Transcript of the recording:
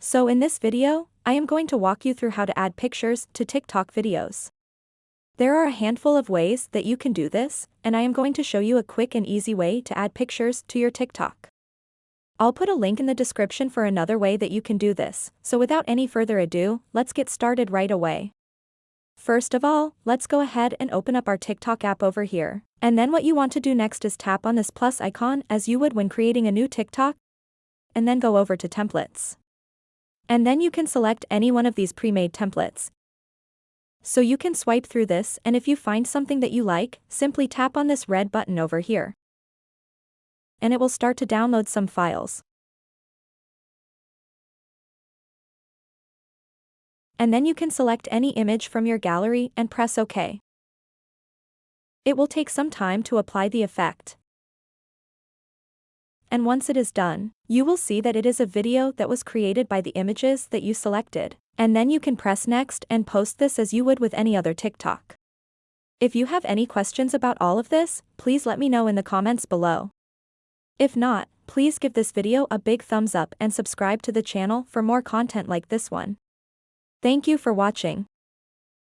So in this video, I am going to walk you through how to add pictures to TikTok videos. There are a handful of ways that you can do this, and I am going to show you a quick and easy way to add pictures to your TikTok. I'll put a link in the description for another way that you can do this, so without any further ado, let's get started right away. First of all, let's go ahead and open up our TikTok app over here. And then what you want to do next is tap on this plus icon as you would when creating a new TikTok, and then go over to templates. And then you can select any one of these pre-made templates. So you can swipe through this, and if you find something that you like, simply tap on this red button over here. And it will start to download some files. And then you can select any image from your gallery and press OK. It will take some time to apply the effect. And once it is done, you will see that it is a video that was created by the images that you selected. And then you can press next and post this as you would with any other TikTok. If you have any questions about all of this, please let me know in the comments below. If not, please give this video a big thumbs up and subscribe to the channel for more content like this one. Thank you for watching.